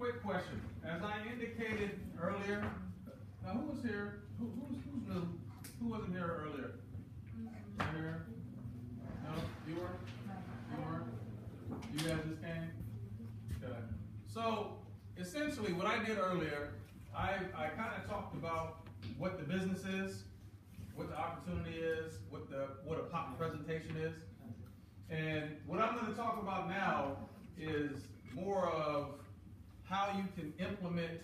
quick question. As I indicated earlier, now who was here? Who's new? Who wasn't here earlier? You here? No? You were? You weren't? You guys just came? Okay. So, essentially what I did earlier, I kind of talked about what the business is, what the opportunity is, what a pop presentation is. And what I'm going to talk about now is more of how you can implement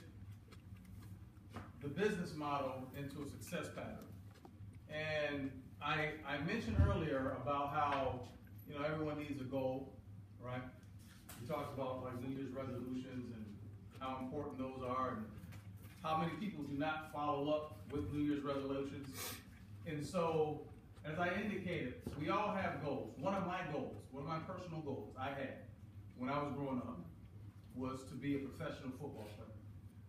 the business model into a success pattern. And I mentioned earlier about how, you know, everyone needs a goal, right? We talked about like New Year's resolutions and how important those are and how many people do not follow up with New Year's resolutions. And so, as I indicated, we all have goals. One of my personal goals I had when I was growing up was to be a professional football player.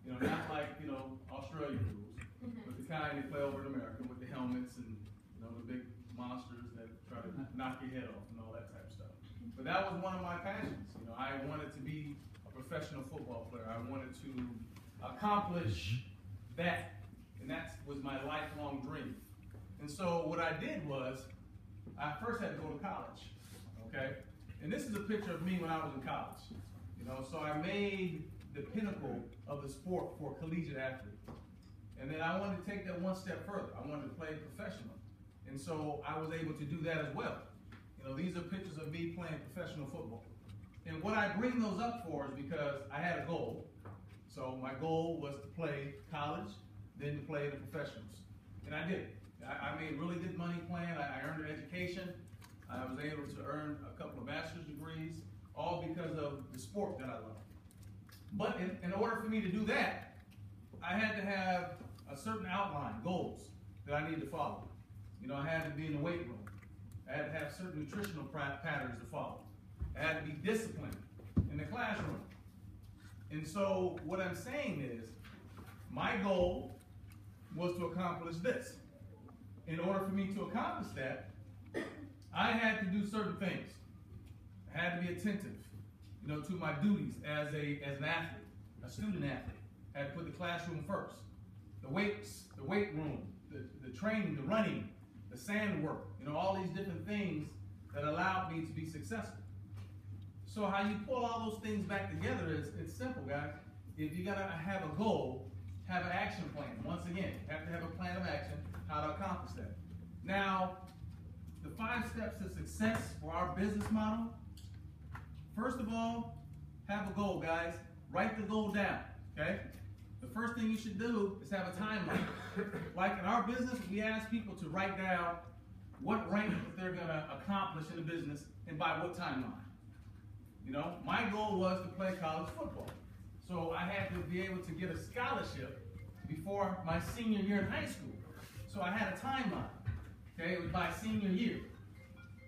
You know, not like, you know, Australian rules, but the kind they play over in America with the helmets and, you know, the big monsters that try to knock your head off and all that type of stuff. But that was one of my passions. You know, I wanted to be a professional football player. I wanted to accomplish that, and that was my lifelong dream. And so what I did was, I first had to go to college, okay? And this is a picture of me when I was in college. You know, so I made the pinnacle of the sport for a collegiate athlete. And then I wanted to take that one step further. I wanted to play professionally. And so I was able to do that as well. You know, these are pictures of me playing professional football. And what I bring those up for is because I had a goal. So my goal was to play college, then to play the professionals. And I did. I made really good money playing. I earned an education. I was able to earn a couple of master's degrees, all because of the sport that I love. But in order for me to do that, I had to have a certain outline, goals that I needed to follow. You know, I had to be in the weight room. I had to have certain nutritional patterns to follow. I had to be disciplined in the classroom. And so what I'm saying is, my goal was to accomplish this. In order for me to accomplish that, I had to do certain things. I had to be attentive, you know, to my duties as an athlete, a student athlete. I had to put the classroom first. The weights, the weight room, the training, the running, the sand work, you know, all these different things that allowed me to be successful. So how you pull all those things back together is, it's simple, guys. If you gotta have a goal, have an action plan. Once again, you have to have a plan of action, how to accomplish that. Now, the 5 steps to success for our business model. First of all, have a goal, guys. Write the goal down, okay? The first thing you should do is have a timeline. Like in our business, we ask people to write down what rank they're gonna accomplish in the business and by what timeline. You know, my goal was to play college football. So I had to be able to get a scholarship before my senior year in high school. So I had a timeline. Okay, it was my senior year.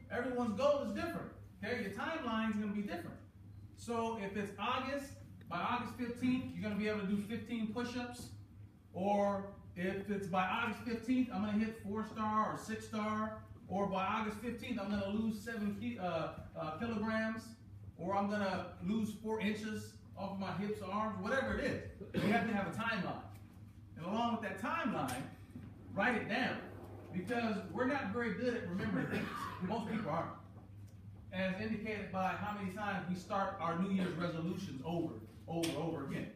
Everyone's goal is different. Okay, your timeline is going to be different. So if it's August, by August 15th, you're going to be able to do 15 push-ups. Or if it's by August 15th, I'm going to hit 4-star or 6-star. Or by August 15th, I'm going to lose 7 kilograms. Or I'm going to lose 4 inches off of my hips or arms, whatever it is. You have to have a timeline. And along with that timeline, write it down. Because we're not very good at remembering things. Most people aren't. As indicated by how many times we start our New Year's resolutions over again.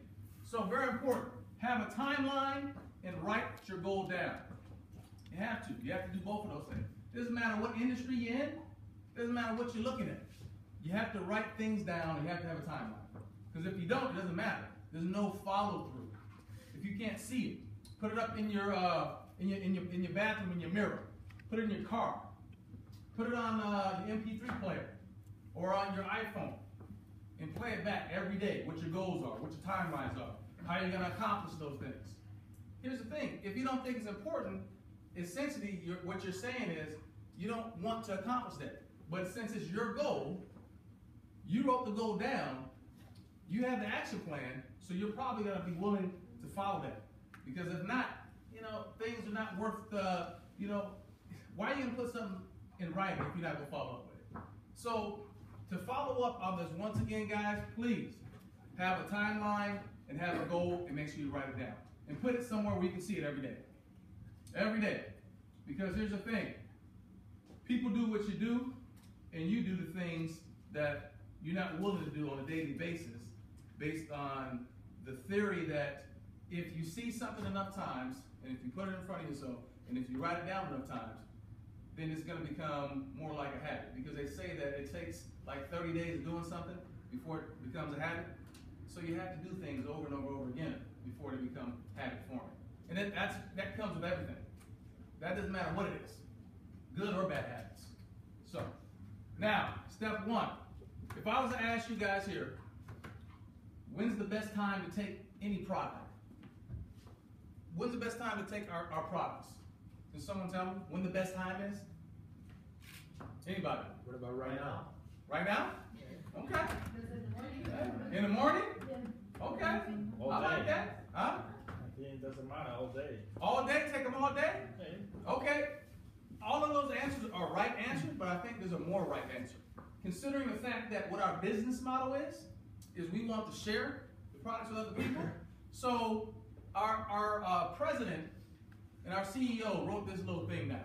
So very important. Have a timeline and write your goal down. You have to. You have to do both of those things. Doesn't matter what industry you're in. Doesn't matter what you're looking at. You have to write things down and you have to have a timeline. Because if you don't, it doesn't matter. There's no follow through. If you can't see it, put it up in your bathroom, in your mirror. Put it in your car. Put it on your MP3 player or on your iPhone and play it back every day. What your goals are, what your timelines are, how you're going to accomplish those things. Here's the thing: if you don't think it's important, essentially what you're saying is you don't want to accomplish that. But since it's your goal, you wrote the goal down. You have the action plan, so you're probably going to be willing to follow that. Because if not, you know, things are not worth, you know, why are you going to put something in writing if you're not going to follow up with it? So, to follow up on this, once again, guys, please, have a timeline, and have a goal, and make sure you write it down. And put it somewhere where you can see it every day. Every day. Because here's the thing. People do what you do, and you do the things that you're not willing to do on a daily basis, based on the theory that if you see something enough times, and if you put it in front of yourself, and if you write it down enough times, then it's going to become more like a habit. Because they say that it takes like 30 days of doing something before it becomes a habit. So you have to do things over and over and over again before they become habit forming. And that comes with everything. That doesn't matter what it is, good or bad habits. So, now, step one. If I was to ask you guys here, when's the best time to take any product? When's the best time to take our products? Can someone tell me when the best time is? Anybody? What about right now? Right now? Okay. In the morning? Okay. All I like day. that. Huh? It doesn't matter, all day. All day? Take them all day? Yeah. Okay. All of those answers are right answers, but I think there's a more right answer. Considering the fact that what our business model is we want to share the products with other people. So our president and our CEO wrote this little thing down,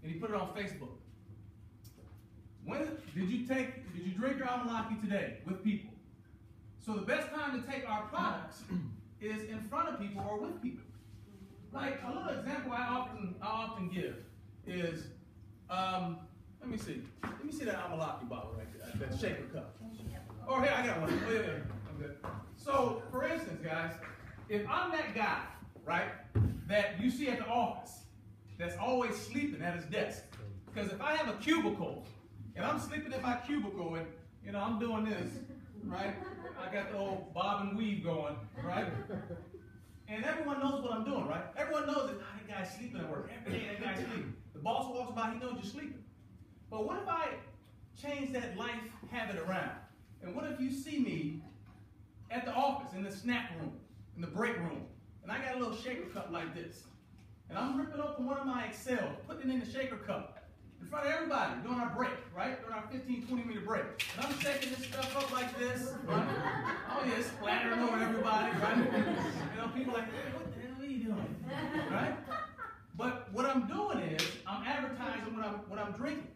and he put it on Facebook. When did you drink your amalaki today with people? So the best time to take our products is in front of people or with people. Like a little example I often give is, let me see that amalaki bottle right there, that shaker cup. Oh, here, I got one. Oh, yeah, I'm good. So, for instance, guys, if I'm that guy, right, that you see at the office, that's always sleeping at his desk, because if I have a cubicle, and I'm sleeping in my cubicle, and, you know, I'm doing this, right, I got the old bob and weave going, right, and everyone knows what I'm doing, right? Everyone knows that that guy's sleeping at work. Every day that guy's sleeping. The boss walks by, he knows you're sleeping. But what if I change that life habit around? And what if you see me at the office, in the snack room, in the break room, and I got a little shaker cup like this, and I'm ripping open one of my Excel, putting it in the shaker cup, in front of everybody, during our break, right? During our 15, 20-minute break. And I'm shaking this stuff up like this, right? Oh yeah, it's splattering over everybody, right? You know, people are like, hey, what the hell are you doing? Right? But what I'm doing is, I'm advertising what I'm drinking.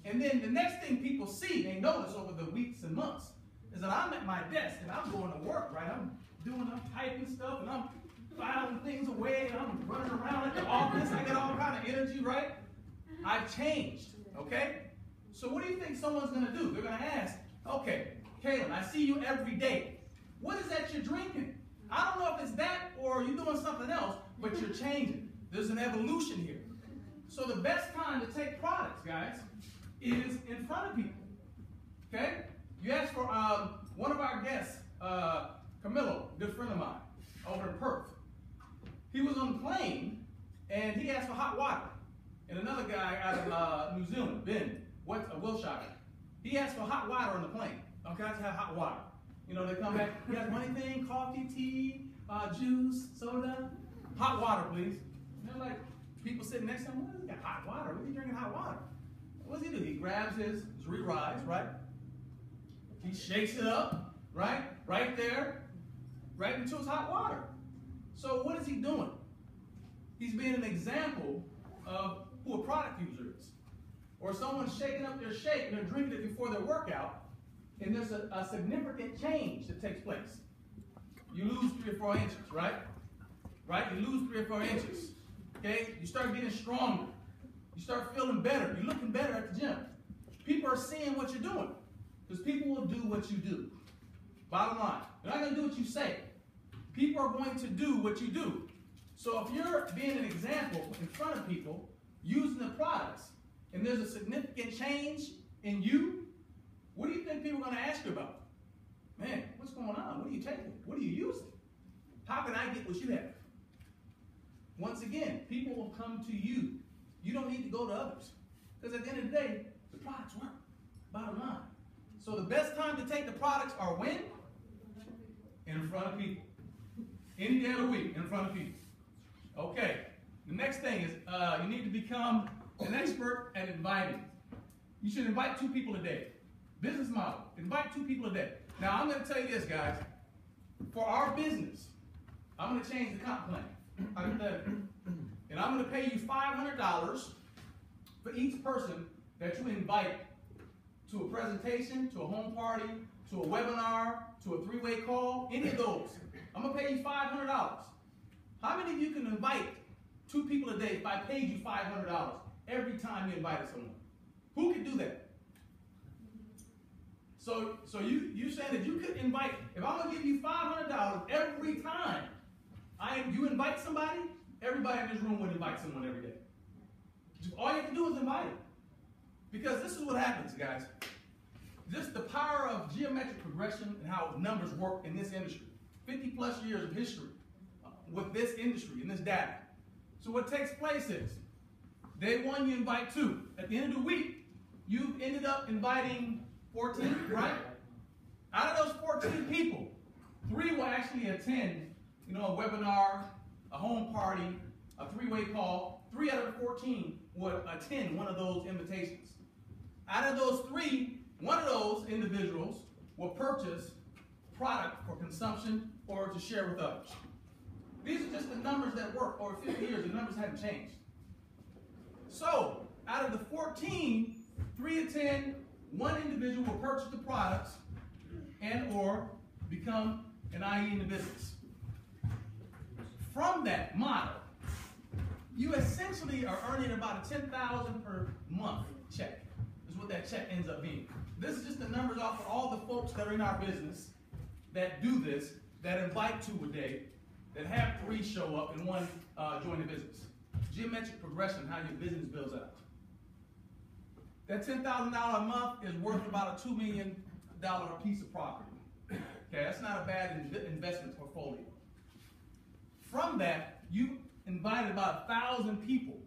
And then the next thing people see, they notice over the weeks and months, is that I'm at my desk and I'm going to work, right? I'm typing stuff and I'm filing things away and I'm running around at the office. I get all kind of energy, right? I've changed, okay? So what do you think someone's going to do? They're going to ask, okay, Kalin, I see you every day. What is that you're drinking? I don't know if it's that or you're doing something else, but you're changing. There's an evolution here. So the best time to take products, guys, is in front of people, okay? You asked for one of our guests, Camilo, a good friend of mine, over in Perth. He was on the plane, and he asked for hot water. And another guy out of New Zealand, Ben Wilshire, he asked for hot water on the plane. Okay, I just have hot water. You know, they come back, you guys want anything? Coffee, tea, juice, soda? Hot water, please. And they're like, people sitting next to him, what is he got hot water? What are you drinking hot water? What does he do? He grabs his Zrii, right? He shakes it up, right? Right there, right into his hot water. So what is he doing? He's being an example of who a product user is. Or someone's shaking up their shake and they're drinking it before their workout, and there's a significant change that takes place. You lose 3 or 4 inches, right? Right? You lose 3 or 4 inches. Okay? You start getting stronger. You start feeling better. You're looking better at the gym. People are seeing what you're doing. Because people will do what you do. Bottom line. They're not going to do what you say. People are going to do what you do. So if you're being an example in front of people, using the products, and there's a significant change in you, what do you think people are going to ask you about? Man, what's going on? What are you taking? What are you using? How can I get what you have? Once again, people will come to you. You don't need to go to others. Because at the end of the day, the products work. Bottom line. So the best time to take the products are when? In front of people. Any day of the week, in front of people. Okay. The next thing is you need to become an expert at inviting. You should invite 2 people a day. Business model. Invite 2 people a day. Now, I'm going to tell you this, guys. for our business, I'm going to change the comp plan, hypothetically. And I'm going to pay you $500 for each person that you invite to a presentation, to a home party, to a webinar, to a three-way call, any of those. I'm going to pay you $500. How many of you can invite 2 people a day if I paid you $500 every time you invited someone? Who could do that? So you saying that you could invite, if I'm going to give you $500 every time you invite somebody, everybody in this room would invite someone every day. All you have to do is invite them. Because this is what happens, guys. Just the power of geometric progression and how numbers work in this industry. 50 plus years of history with this industry and this data. So what takes place is, day one you invite 2. At the end of the week, you've ended up inviting 14, right? Out of those 14 people, 3 will actually attend, a webinar, a home party, a three-way call. 3 out of the 14 would attend one of those invitations. Out of those 3, one of those individuals will purchase product for consumption or to share with others. These are just the numbers that work. Over 50 years, the numbers haven't changed. So, out of the 14, 3 attend, 1 individual will purchase the products and or become an IE in the business. From that model, you essentially are earning about a $10,000 per month check. Is what that check ends up being. This is just the numbers off of all the folks that are in our business that do this, that invite 2 a day, that have 3 show up and 1 join the business. Geometric progression, how your business builds out. That $10,000 a month is worth about a $2 million piece of property. Okay, that's not a bad investment portfolio. From that, you invited about 1,000 people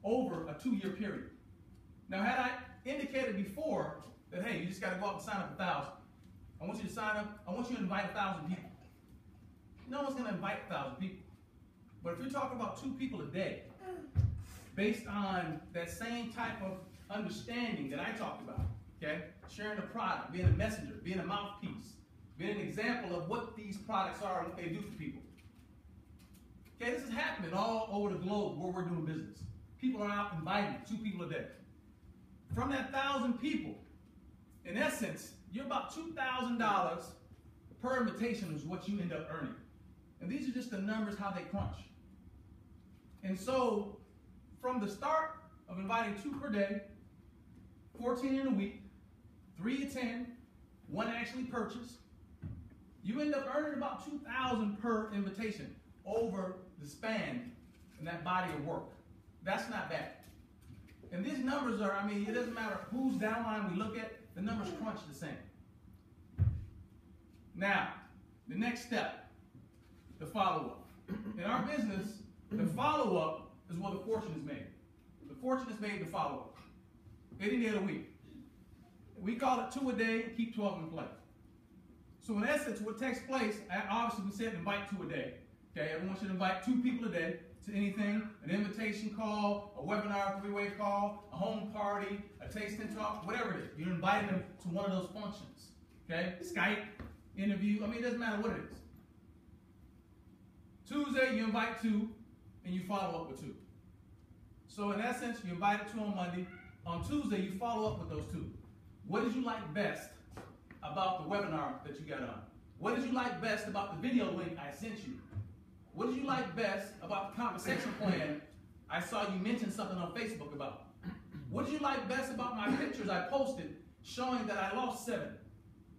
over a 2-year period. Now, had I indicated before that, hey, you just got to go out and sign up 1,000. I want you to sign up, I want you to invite 1,000 people. No one's going to invite 1,000 people. But if you're talking about 2 people a day, based on that same type of understanding that I talked about, okay? Sharing a product, being a messenger, being a mouthpiece, being an example of what these products are and what they do for people. Okay, this is happening all over the globe where we're doing business. People are out inviting 2 people a day. From that 1,000 people, in essence, you're about $2,000 per invitation is what you end up earning. And these are just the numbers, how they crunch. And so, from the start of inviting 2 per day, 14 in a week, 3 attend, 1 actually purchase, you end up earning about $2,000 per invitation over the span in that body of work. That's not bad. And these numbers are, it doesn't matter whose downline we look at, the numbers crunch the same. Now, the next step, the follow-up. In our business, the follow-up is where the fortune is made. The fortune is made the follow-up. Any day of the week. We call it 2 a day, keep 12 in play. So in essence, what takes place, obviously we said invite 2 a day. Okay, everyone should invite 2 people a day to anything, an invitation call, a webinar, 3-way call, a home party, a tasting talk, whatever it is. You're inviting them to one of those functions. Okay, Skype, interview, it doesn't matter what it is. Tuesday, you invite 2, and you follow up with 2. So in essence, you invited 2 on Monday. On Tuesday, you follow up with those 2. What did you like best about the webinar that you got on? What did you like best about the video link I sent you? What did you like best about the conversation plan I saw you mention something on Facebook about? What did you like best about my pictures I posted showing that I lost 7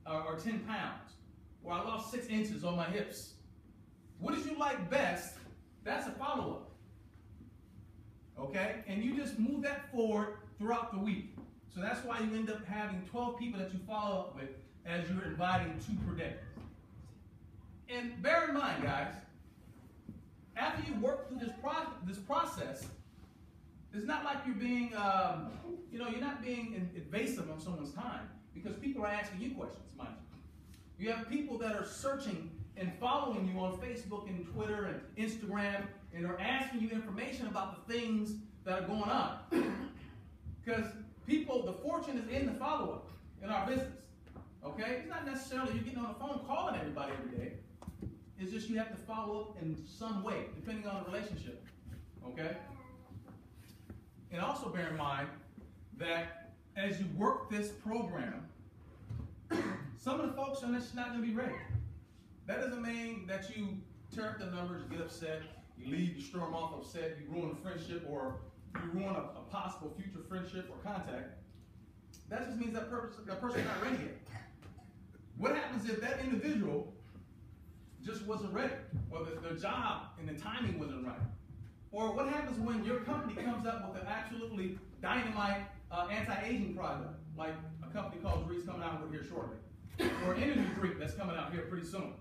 or 10 pounds, or I lost 6 inches on my hips? What did you like best? That's a follow-up. Okay? And you just move that forward throughout the week. So that's why you end up having 12 people that you follow up with as you're inviting 2 per day. And bear in mind, guys, after you work through this process, it's not like you're being, you're not being invasive on someone's time, because people are asking you questions, mind you. You have people that are searching and following you on Facebook and Twitter and Instagram and are asking you information about the things that are going on. Because the fortune is in the follow-up in our business. Okay? It's not necessarily you getting on the phone calling everybody every day. It's just you have to follow up in some way, depending on the relationship. Okay? And also bear in mind that as you work this program, some of the folks are just not going to be ready. That doesn't mean that you tear up the numbers, get upset, you leave, you storm off upset, you ruin a friendship, or you ruin a possible future friendship or contact. That just means that person's not ready yet. What happens if that individual just wasn't ready, or the job and the timing wasn't right? Or what happens when your company comes up with an absolutely dynamite anti-aging product, like a company called Zrii is coming out with here shortly, or an energy drink that's coming out here pretty soon,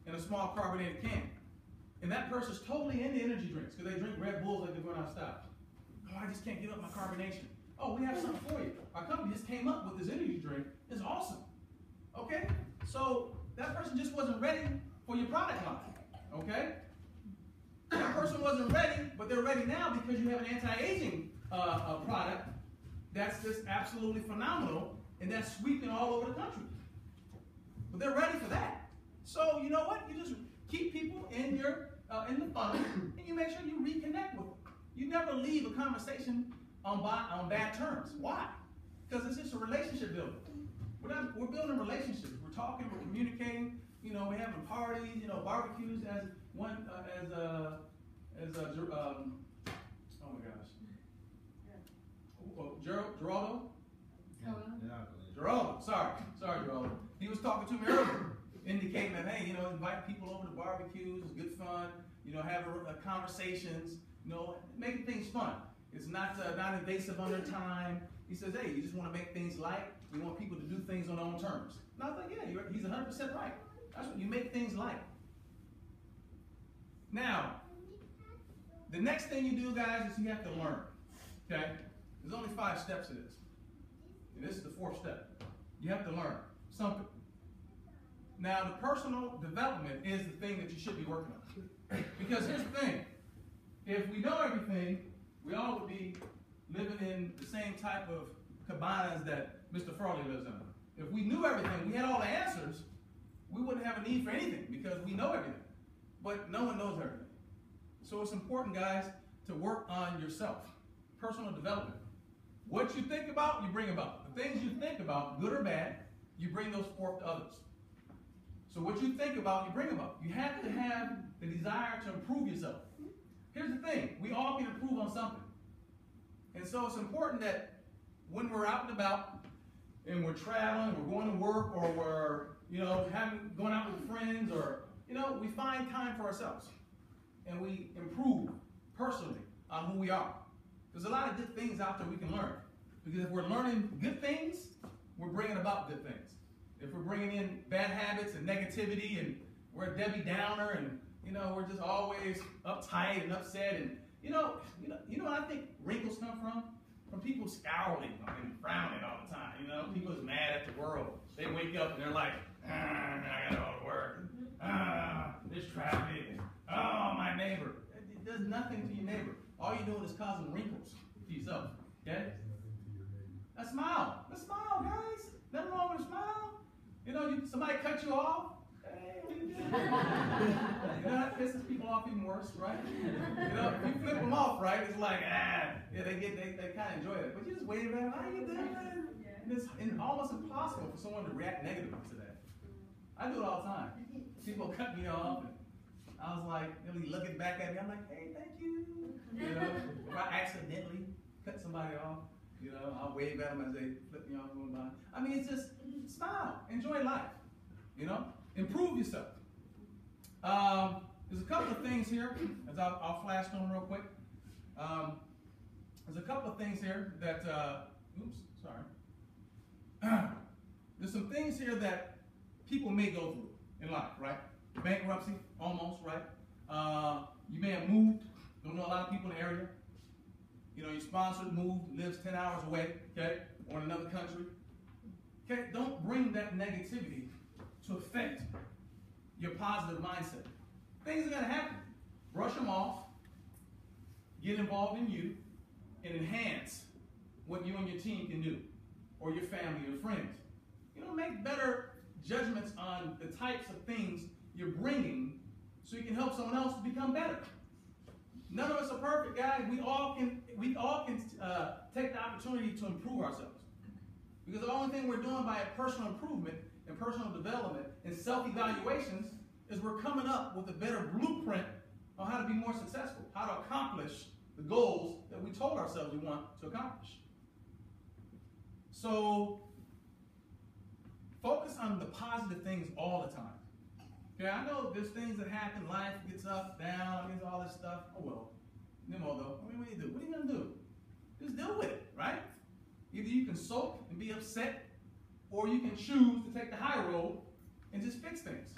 in a small carbonated can. And that person's totally into energy drinks because they drink Red Bulls like they're going out of style. Oh, I just can't give up my carbonation. Oh, we have something for you. Our company just came up with this energy drink. It's awesome. Okay? So that person just wasn't ready for your product line. Okay? That person wasn't ready, but they're ready now because you have an anti-aging product that's just absolutely phenomenal, and that's sweeping all over the country. But they're ready for that. So you know what? You just keep people in your in the funnel, and you make sure you reconnect with them. You never leave a conversation on bad terms. Why? Because it's just a relationship building. We're building relationships. We're talking. We're communicating. You know, we're having parties. You know, barbecues as one oh my gosh, Geraldo. Geraldo. Sorry, Geraldo. He was talking to me earlier, indicating that, hey, you know, invite people over to barbecues. It's good fun. You know, have conversations. You know, making things fun. It's not invasive on their time. He says, hey, you just want to make things light. You want people to do things on their own terms. And I was like, yeah, he's 100% right. That's what you make things light. Now, the next thing you do, guys, is you have to learn. Okay? There's only 5 steps to this. And this is the 4th step. You have to learn something. Now, the personal development is the thing that you should be working on. Because here's the thing. If we know everything, we all would be living in the same type of cabanas that Mr. Farley lives in. If we knew everything, we had all the answers, we wouldn't have a need for anything because we know everything. But no one knows everything. So it's important, guys, to work on yourself. Personal development. What you think about, you bring about. The things you think about, good or bad, you bring those forth to others. So what you think about, you bring about. You have to have the desire to improve yourself. Here's the thing. We all can improve on something. And so it's important that when we're out and about and we're traveling, we're going to work, or we're, you know, going out with friends, or, you know, we find time for ourselves. And we improve personally on who we are. There's a lot of good things out there we can learn. Because if we're learning good things, we're bringing about good things. If we're bringing in bad habits and negativity, and we're a Debbie Downer, and, you know, we're just always uptight and upset, and, you know what I think wrinkles come from? From people scowling and frowning all the time. You know, people is mad at the world. They wake up and they're like, I gotta go to work. This traffic. Oh, my neighbor. It does nothing to your neighbor. All you're doing is causing wrinkles to yourself. Okay? A smile. Let's smile, guys. Nothing wrong with a smile. You know, somebody cut you off. Hey, what are you doing? You know, that pisses people off even worse, right? You know, if you flip them off, right, it's like, yeah, they kind of enjoy it. But you just wave at them, how you doing? And it's almost impossible for someone to react negatively to that. I do it all the time. People cut me off, and I was like, they'll be looking back at me. I'm like, hey, thank you. You know, if I accidentally cut somebody off, you know, I'll wave at them as they flip me off going by. I mean, it's just smile, enjoy life. You know, improve yourself. There's a couple of things here, as I'll flash them real quick. There's a couple of things here that, there's some things here that people may go through in life, right? Bankruptcy, almost, right? You may have moved, don't know a lot of people in the area. You know, your sponsor moved, lives 10 hours away, okay, or in another country. Okay, don't bring that negativity to affect your positive mindset. Things are going to happen. Brush them off, get involved in you, and enhance what you and your team can do, or your family or friends. You know, make better judgments on the types of things you're bringing so you can help someone else become better. None of us are perfect, guys. We all can take the opportunity to improve ourselves. Because the only thing we're doing by personal improvement and personal development and self-evaluations is we're coming up with a better blueprint on how to be more successful, how to accomplish the goals that we told ourselves we want to accomplish. So, focus on the positive things all the time. Okay, I know there's things that happen, life gets up, down, gets all this stuff. Oh well. Though. I mean, what do you do? What are you gonna do? Just deal with it, right? Either you can sulk and be upset, or you can choose to take the high road and just fix things.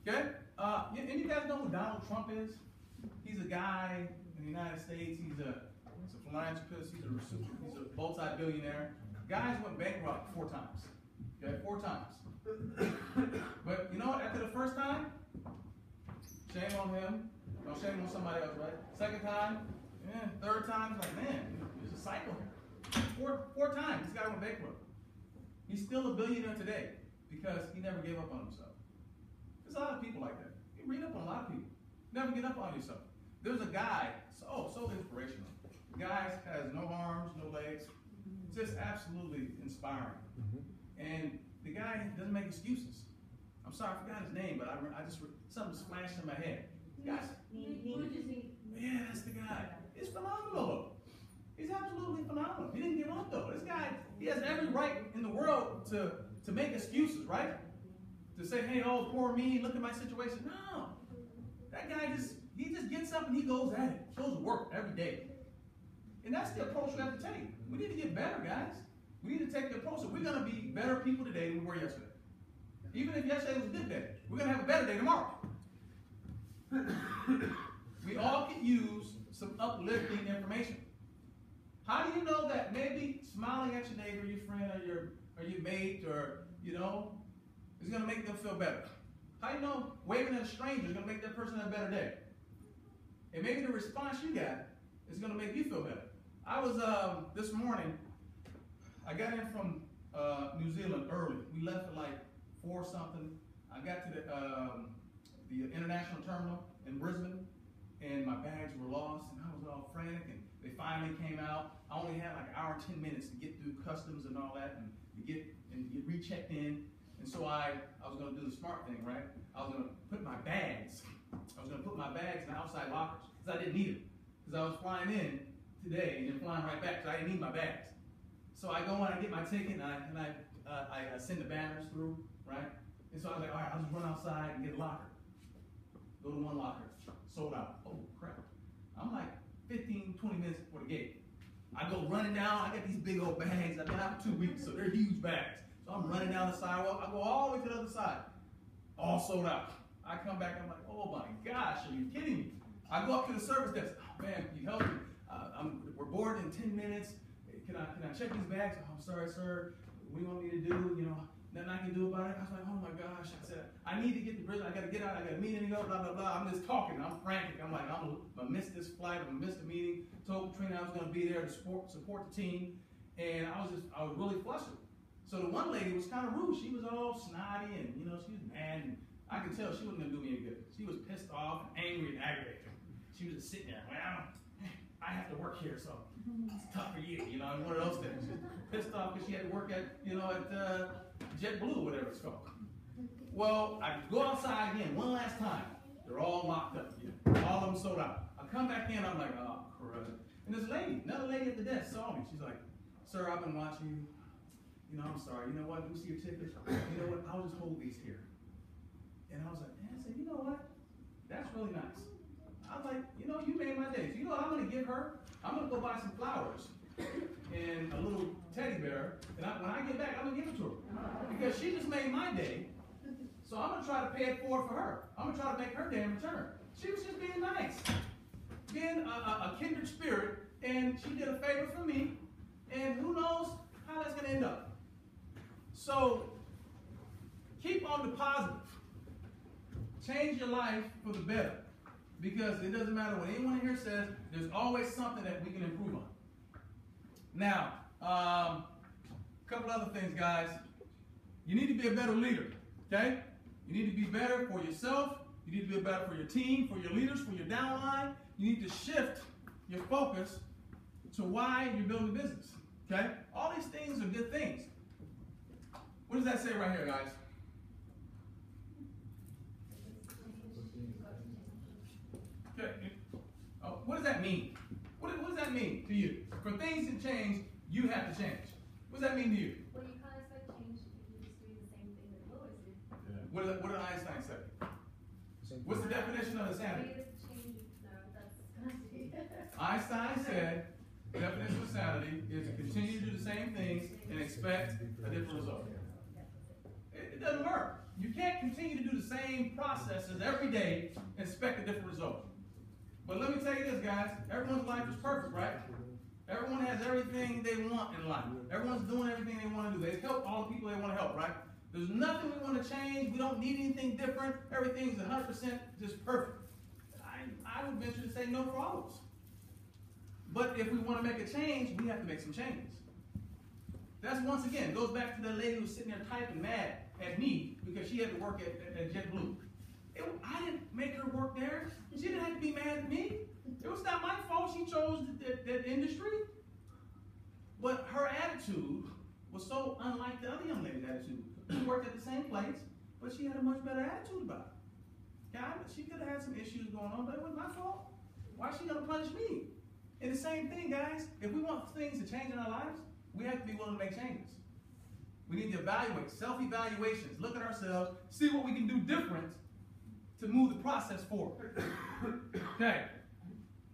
Okay? And you guys know who Donald Trump is? He's a guy in the United States. He's a philanthropist. He's a multi-billionaire. Guys went bankrupt 4 times. Okay, 4 times. But you know what? After the first time, shame on him. No, shame on somebody else, right? Second time, yeah. Third time, it's like, man, there's a cycle here. 4 times, this guy went bankrupt. He's still a billionaire today because he never gave up on himself. There's a lot of people like that. You read up on a lot of people. Never get up on yourself. There's a guy, so inspirational. The guy has no arms, no legs. Just absolutely inspiring. And the guy doesn't make excuses. I'm sorry, I forgot his name, but something flashed in my head. Guys, yeah, that's the guy. He's phenomenal. He's absolutely phenomenal. He didn't give up though. This guy, he has every right in the world to make excuses, right? To say, hey, oh, poor me, look at my situation. No. That guy he just gets up and he goes at it. Goes to work every day. And that's the approach we have to take. We need to get better, guys. We need to take the approach that we're going to be better people today than we were yesterday. Even if yesterday was a good day, we're going to have a better day tomorrow. We all can use some uplifting information. How do you know that maybe smiling at your neighbor, your friend, or your mate, or is going to make them feel better? How do you know waving at a stranger is going to make that person have a better day? And maybe the response you got is going to make you feel better. I was this morning. I got in from New Zealand early. We left at like 4 something. I got to the international terminal in Brisbane, and my bags were lost, and I was all frantic. And they finally came out. I only had like an hour and 10 minutes to get through customs and all that, and get rechecked in. And so I was going to do the smart thing, right? I was going to put my bags. In the outside lockers because I didn't need them. Because I was flying in today and then flying right back, so I didn't need my bags. So I go and I get my ticket and I send the banners through, right? And so I was like, all right, I'll just run outside and get a locker. Go to one locker, sold out. Oh crap! I'm like 15, 20 minutes before the gate. I go running down. I got these big old bags. I've been out for 2 weeks, so they're huge bags. So I'm running down the sidewalk. I go all the way to the other side. All sold out. I come back. I'm like, oh my gosh, are you kidding me? I go up to the service desk. Oh man, can you help me? We're boarding in 10 minutes. Can I check these bags? Oh, I'm sorry, sir. What do you want me to do? Nothing I can do about it. I was like, oh my gosh. I said, I need to get to Brisbane. I got to get out. I got a meeting to go, blah, blah, blah. I'm just talking. I'm frantic. I'm like, I'm going to miss this flight. I'm going to miss the meeting. Told Katrina I was going to be there to support the team. And I was really flustered. So the one lady was kind of rude. She was all snotty and, she was mad. And I could tell she wasn't going to do me any good. She was pissed off and angry and aggravated. She was just sitting there. Well, I have to work here, so it's tough for you, one of those things. She's pissed off because she had to work at JetBlue, whatever it's called. Well, I go outside again one last time. They're all locked up again. All of them sold out. I come back in, I'm like, oh, crap. And this lady, another lady at the desk saw me. She's like, sir, I've been watching you. I'm sorry. You know what? Let me see your tickets. You know what? I'll just hold these here. And I was like, man, I said, you know what? That's really nice. I was like, you made my day. So you know what I'm going to give her? I'm going to go buy some flowers and a little teddy bear. And when I get back, I'm going to give it to her. Because she just made my day. So I'm going to try to pay it forward for her. I'm going to try to make her day in return. She was just being nice. Being a kindred spirit. And she did a favor for me. And who knows how that's going to end up. So keep on the positive. Change your life for the better. Because it doesn't matter what anyone here says, there's always something that we can improve on. Now, a couple other things, guys. You need to be a better leader, okay? You need to be better for yourself. You need to be better for your team, for your leaders, for your downline. You need to shift your focus to why you're building a business. Okay? All these things are good things. What does that say right here, guys? Okay. Oh, what does that mean? What does that mean to you? For things to change, you have to change. What does that mean to you? Well, you can't expect change if you just do the same thing that you always do. Yeah. What did Einstein say? What's the definition of insanity? Einstein said the definition of sanity is to continue to do the same things and expect a different result. It doesn't work. You can't continue to do the same processes every day and expect a different result. But let me tell you this, guys. Everyone's life is perfect, right? Everyone has everything they want in life. Everyone's doing everything they want to do. They help all the people they want to help, right? There's nothing we want to change. We don't need anything different. Everything's 100% just perfect. I would venture to say no for all of us. But if we want to make a change, we have to make some changes. That's once again, goes back to that lady who was sitting there typing mad at me because she had to work at JetBlue. I didn't make her work there. She didn't have to be mad at me. It was not my fault she chose that industry. But her attitude was so unlike the other young lady's attitude. She worked at the same place, but she had a much better attitude about it. God, she could have had some issues going on, but it wasn't my fault. Why is she going to punish me? And the same thing, guys, if we want things to change in our lives, we have to be willing to make changes. We need to evaluate, self-evaluations, look at ourselves, see what we can do different to move the process forward. Okay.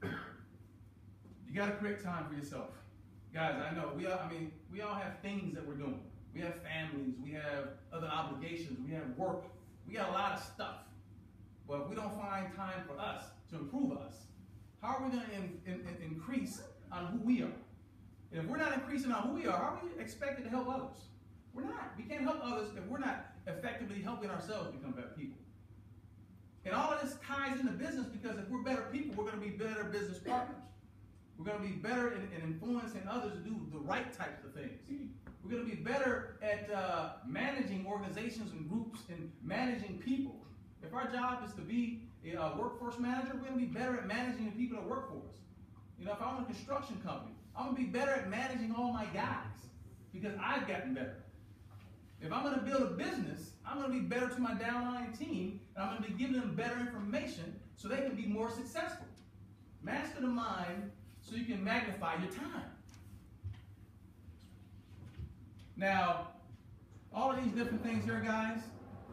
You got to create time for yourself. Guys, I know, we all have things that we're doing. We have families, we have other obligations, we have work, we got a lot of stuff. But if we don't find time for us to improve us, how are we going to increase on who we are? And if we're not increasing on who we are, how are we expected to help others? We're not. We can't help others if we're not effectively helping ourselves become better people. And all of this ties into business because if we're better people, we're going to be better business partners. We're going to be better in influencing others to do the right types of things. We're going to be better at managing organizations and groups and managing people. If our job is to be a workforce manager, we're going to be better at managing the people that work for us. You know, if I'm in a construction company, I'm going to be better at managing all my guys because I've gotten better. If I'm going to build a business, I'm going to be better to my downline team, and I'm going to be giving them better information so they can be more successful. Master the mind so you can magnify your time. Now, all of these different things here, guys,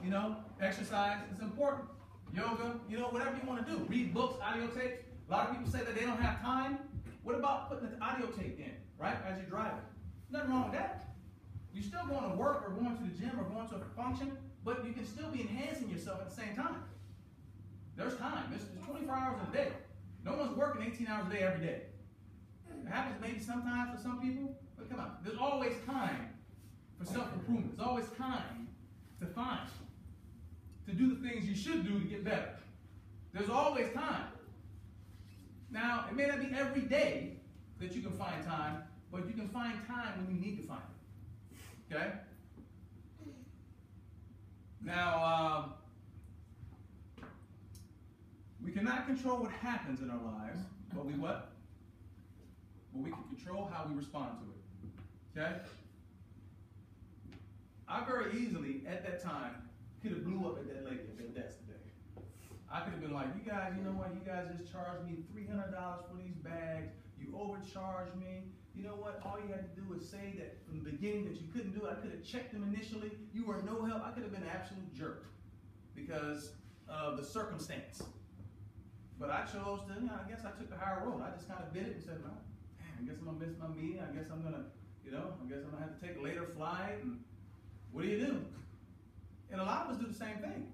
you know, exercise is important. Yoga, you know, whatever you want to do. Read books, audio tapes. A lot of people say that they don't have time. What about putting an audio tape in, right, as you're driving? Nothing wrong with that. You're still going to work or going to the gym or going to a function, but you can still be enhancing yourself at the same time. There's time. There's 24 hours in a day. No one's working 18 hours a day every day. It happens maybe sometimes for some people, but come on. There's always time for self-improvement. There's always time to find, to do the things you should do to get better. There's always time. Now, it may not be every day that you can find time, but you can find time when you need to find it. Okay? Now, we cannot control what happens in our lives, but we what? But we can control how we respond to it. Okay? I very easily, at that time, could have blew up at that lady at that desk today. I could have been like, you guys, you know what? You guys just charged me $300 for these bags. You overcharged me. You know what? All you had to do was say that from the beginning that you couldn't do it. I could have checked them initially. You were no help. I could have been an absolute jerk because of the circumstance. But I chose to, I guess I took the higher road. I just kind of bit it and said, well, man, I guess I'm going to miss my meeting. I guess I'm going to, I guess I'm going to have to take a later flight. And what do you do? And a lot of us do the same thing.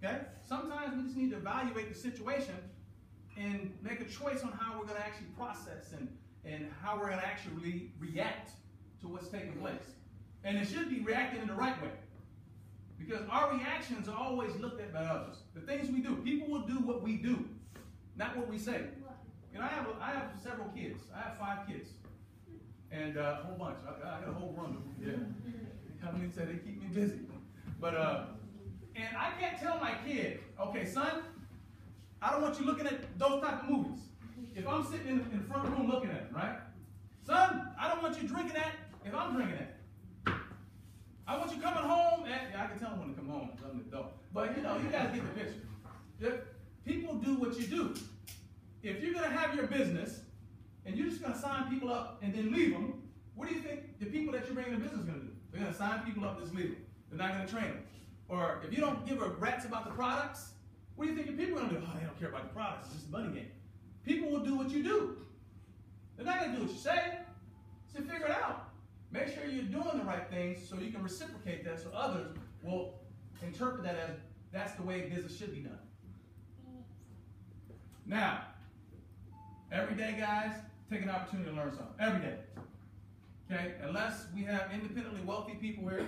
Okay? Sometimes we just need to evaluate the situation and make a choice on how we're going to actually process and how we're going to actually react to what's taking place. And it should be reacting in the right way. Because our reactions are always looked at by others. The things we do. People will do what we do, not what we say. You know, I have several kids. I have 5 kids. And a whole bunch. I got a whole run. Yeah. Come in and say they keep me busy. But And I can't tell my kid, okay, son, I don't want you looking at those type of movies. If I'm sitting in the front room looking at them, right? Son, I don't want you drinking that if I'm drinking that. I want you coming home and, yeah, I can tell them when to come home, because I'm an adult. But, you know, you guys get the picture. If people do what you do. If you're going to have your business, and you're just going to sign people up and then leave them, what do you think the people that you're bringing in business are going to do? They're going to sign people up and just leave them. They're not going to train them. Or if you don't give a rat's about the products, what do you think the people are going to do? Oh, they don't care about the products. It's just a money game. People will do what you do. They're not going to do what you say. So figure it out. Make sure you're doing the right things so you can reciprocate that so others will interpret that as that's the way business should be done. Now, every day, guys, take an opportunity to learn something. Every day. Okay? Unless we have independently wealthy people here,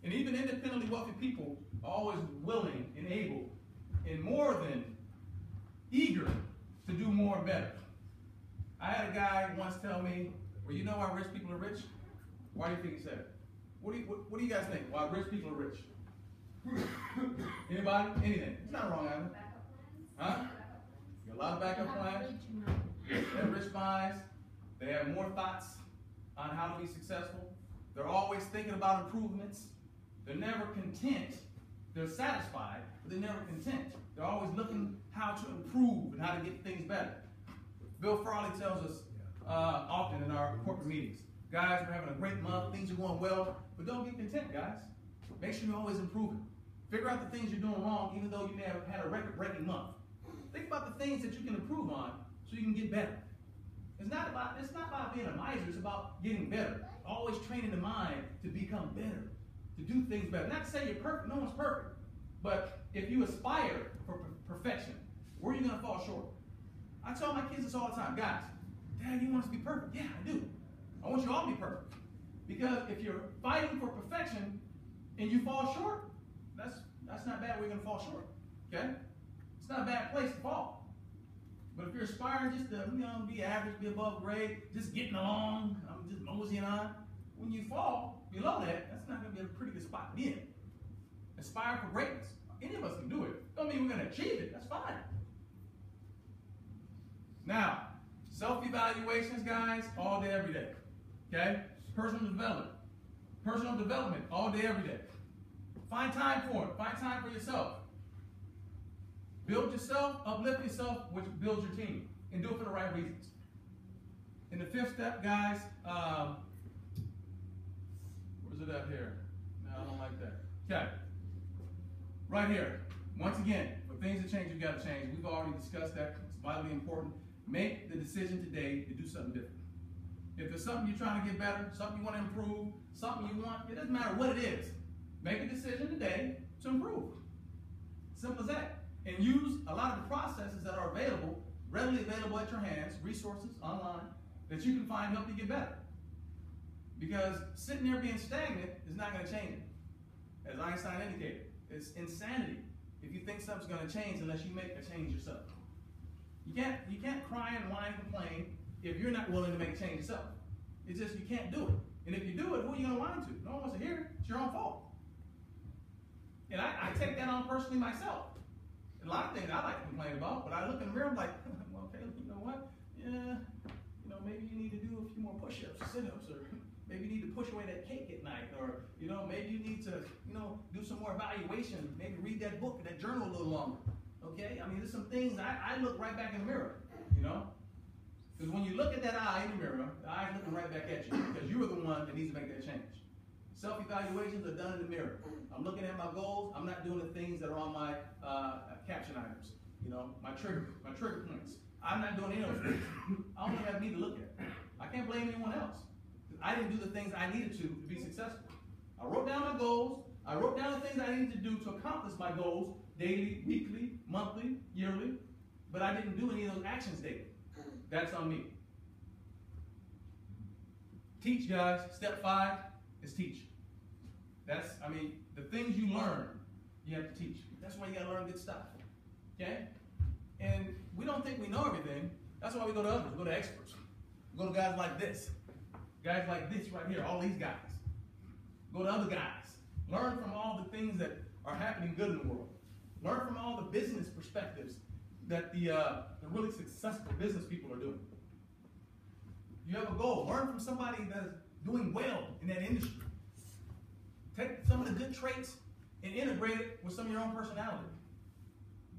and even independently wealthy people are always willing and able and more than eager to do more and better. I had a guy once tell me, well, you know why rich people are rich? Why do you think he said it? What do you guys think? Why rich people are rich? Anybody? Anything? It's not wrong, Adam. Huh? Got a lot of backup plans. They have rich minds. They have more thoughts on how to be successful. They're always thinking about improvements. They're never content. They're satisfied, but they're never content. They're always looking how to improve and how to get things better. Bill Farley tells us often in our corporate meetings, guys, we're having a great month, things are going well, but don't get content, guys. Make sure you're always improving. Figure out the things you're doing wrong, even though you may have had a record-breaking month. Think about the things that you can improve on so you can get better. It's not about being a miser, it's about getting better. Always training the mind to become better, to do things better. Not to say you're perfect, no one's perfect. But if you aspire for perfection, where are you going to fall short? I tell my kids this all the time. Guys, Dad, you want us to be perfect? Yeah, I do. I want you all to be perfect. Because if you're fighting for perfection and you fall short, that's not bad where you're going to fall short. Okay? It's not a bad place to fall. But if you're aspiring just to be average, be above grade, just getting along, just moseying on, when you fall below that, that's not going to be a pretty good spot to be in. Aspire for greatness. Any of us can do it. Don't mean we're going to achieve it. That's fine. Now, self-evaluations, guys, all day, every day. Okay? Personal development. Personal development, all day, every day. Find time for it. Find time for yourself. Build yourself, uplift yourself, which builds your team. And do it for the right reasons. And the fifth step, guys, where's it at here? No, I don't like that. Okay. Right here. Once again, for things to change, you've got to change. We've already discussed that. It's vitally important. Make the decision today to do something different. If there's something you're trying to get better, something you want to improve, something you want, it doesn't matter what it is. Make a decision today to improve. Simple as that. And use a lot of the processes that are available, readily available at your hands, resources online, that you can find to help you get better. Because sitting there being stagnant is not going to change it. As Einstein indicated, it's insanity if you think something's going to change unless you make a change yourself. You can't cry and whine and complain if you're not willing to make a change yourself. It's just you can't do it. And if you do it, who are you going to whine to? No one wants to hear it. It's your own fault. And I take that on personally myself. And a lot of things I like to complain about, but I look in the mirror, I'm like, well, okay, you know what? Yeah, maybe you need to do a few more push-ups or sit-ups, or maybe you need to push away that cake at night, or, maybe you need to, do some more evaluation, maybe read that book, that journal a little longer. Okay? I mean, there's some things I look right back in the mirror, Because when you look at that eye in the mirror, the eye's looking right back at you, because you're the one that needs to make that change. Self-evaluations are done in the mirror. I'm looking at my goals. I'm not doing the things that are on my caption items. My trigger points. I'm not doing any of those things. I only have me to look at. I can't blame anyone else. I didn't do the things I needed to be successful. I wrote down my goals. I wrote down the things I needed to do to accomplish my goals daily, weekly, monthly, yearly. But I didn't do any of those actions daily. That's on me. Teach, guys. Step 5 is teach. The things you learn, you have to teach. That's why you got to learn good stuff. Okay? And we don't think we know everything. That's why we go to others. We go to experts. We go to guys like this. Guys like this right here. All these guys. Go to other guys. Learn from all the things that are happening good in the world. Learn from all the business perspectives that the really successful business people are doing. You have a goal. Learn from somebody that's doing well in that industry. Take some of the good traits and integrate it with some of your own personality.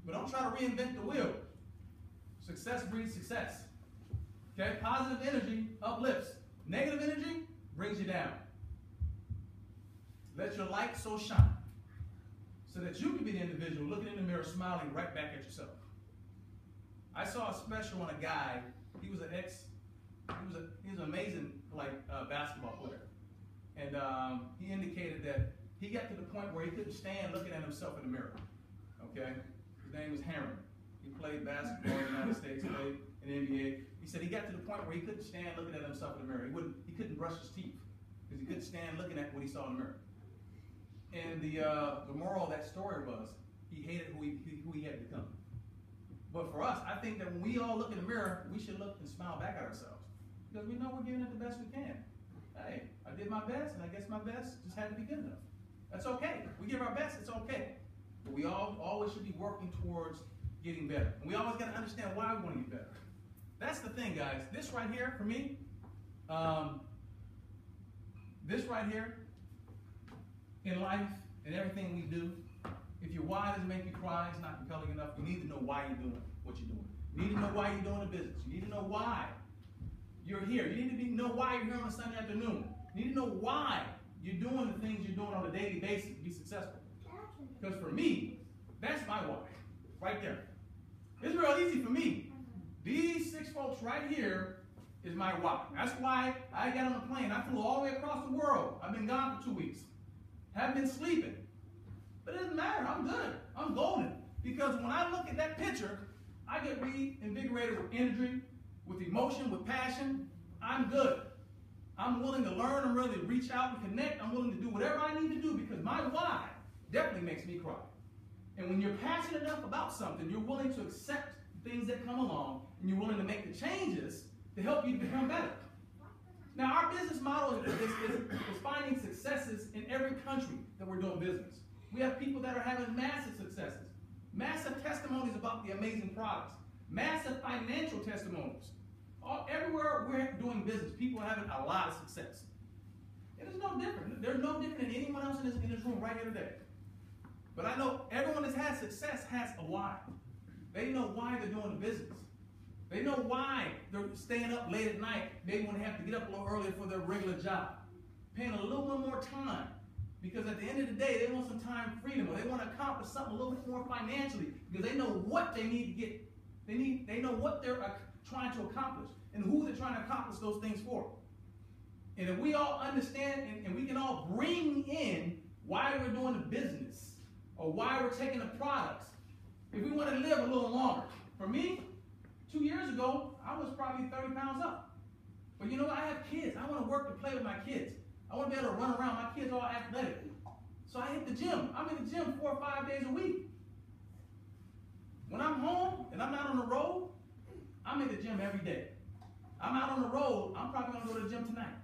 But don't try to reinvent the wheel. Success breeds success. Okay? Positive energy uplifts. Negative energy brings you down. Let your light so shine so that you can be the individual looking in the mirror, smiling right back at yourself. I saw a special on a guy. He was an amazing basketball player, and he indicated that he got to the point where he couldn't stand looking at himself in the mirror. Okay, his name was Heron. He played basketball in the United States, played in the NBA. He said he got to the point where he couldn't stand looking at himself in the mirror. He couldn't brush his teeth because he couldn't stand looking at what he saw in the mirror. And the moral of that story was he hated who he had become. But for us, I think that when we all look in the mirror, we should look and smile back at ourselves. Because we know we're giving it the best we can. Hey, I did my best, and I guess my best just had to be good enough. That's okay. We give our best, it's okay. But we always should be working towards getting better. And we always got to understand why we want to get better. That's the thing, guys. This right here, for me, this right here, in life and everything we do, if your why doesn't make you cry, it's not compelling enough. You need to know why you're doing what you're doing. You need to know why you're doing the business. You need to know why you're here. You need to know why you're here on a Sunday afternoon. You need to know why you're doing the things you're doing on a daily basis to be successful. Because for me, that's my why, right there. It's real easy for me. These 6 folks right here is my why. That's why I got on a plane. I flew all the way across the world. I've been gone for 2 weeks. Haven't been sleeping. But it doesn't matter. I'm good. I'm golden. Because when I look at that picture, I get reinvigorated with energy, with emotion, with passion. I'm good. I'm willing to learn. I'm willing to reach out and connect. I'm willing to do whatever I need to do because my why definitely makes me cry. And when you're passionate enough about something, you're willing to accept things that come along, and you're willing to make the changes to help you become better. Now, our business model is finding successes in every country that we're doing business. We have people that are having massive successes, massive testimonies about the amazing products, massive financial testimonies. Everywhere we're doing business, people are having a lot of success. And it's no different. They're no different than anyone else in this room right here today. But I know everyone that's had success has a why. They know why they're doing the business. They know why they're staying up late at night, maybe when they have to get up a little earlier for their regular job. Paying a little bit more time. Because at the end of the day, they want some time freedom, or they want to accomplish something a little bit more financially, because they know what they need to get. They know what they're trying to accomplish, and who they're trying to accomplish those things for. And if we all understand, and we can all bring in why we're doing the business, or why we're taking the products, if we want to live a little longer. For me, 2 years ago, I was probably 30 pounds up. But you know what? I have kids. I want to work to play with my kids. I want to be able to run around. My kids are all athletic. So I hit the gym. I'm in the gym 4 or 5 days a week. When I'm home and I'm not on the road, I'm in the gym every day. I'm out on the road. I'm probably going to go to the gym tonight.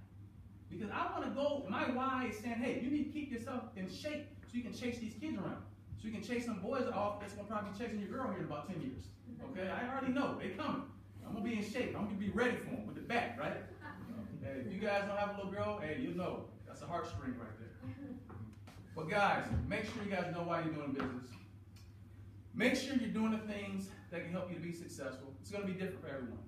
Because I want to go. My why is saying, hey, you need to keep yourself in shape so you can chase these kids around. So you can chase some boys off that's going to probably be chasing your girl here in about 10 years. Okay? I already know. They coming. I'm going to be in shape. I'm going to be ready for them with the bat, right? Hey, if you guys don't have a little girl, hey, you know. That's a heartstring right there. But guys, make sure you guys know why you're doing business. Make sure you're doing the things that can help you to be successful. It's going to be different for everyone.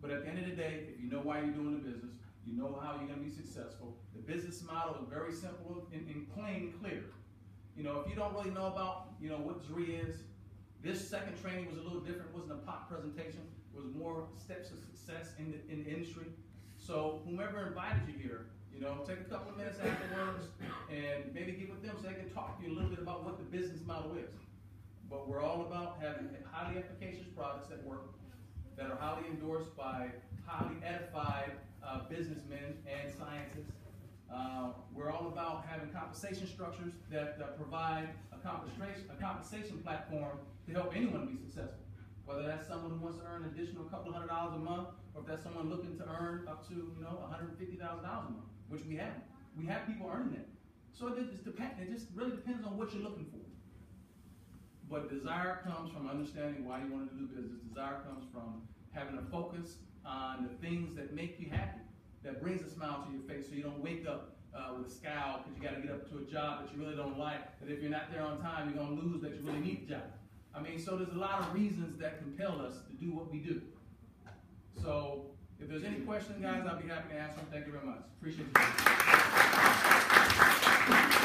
But at the end of the day, if you know why you're doing the business, you know how you're going to be successful. The business model is very simple and plain and clear. You know, if you don't really know about, what Zrii is, this second training was a little different. It wasn't a pop presentation. It was more steps of success in the industry. So whomever invited you here, take a couple of minutes afterwards and maybe get with them so they can talk to you a little bit about what the business model is. But we're all about having highly efficacious products that work, that are highly endorsed by highly edified businessmen and scientists. We're all about having compensation structures that provide a compensation platform to help anyone be successful. Whether that's someone who wants to earn an additional couple $100 a month, or if that's someone looking to earn up to $150,000 a month, which we have. We have people earning that. So it just really depends on what you're looking for. But desire comes from understanding why you want to do business. Desire comes from having a focus on the things that make you happy, that brings a smile to your face, so you don't wake up with a scowl because you got to get up to a job that you really don't like, that if you're not there on time, you're going to lose, that you really need the job. I mean, so there's a lot of reasons that compel us to do what we do. So if there's any questions, guys, I'll be happy to answer them. Thank you very much. Appreciate you.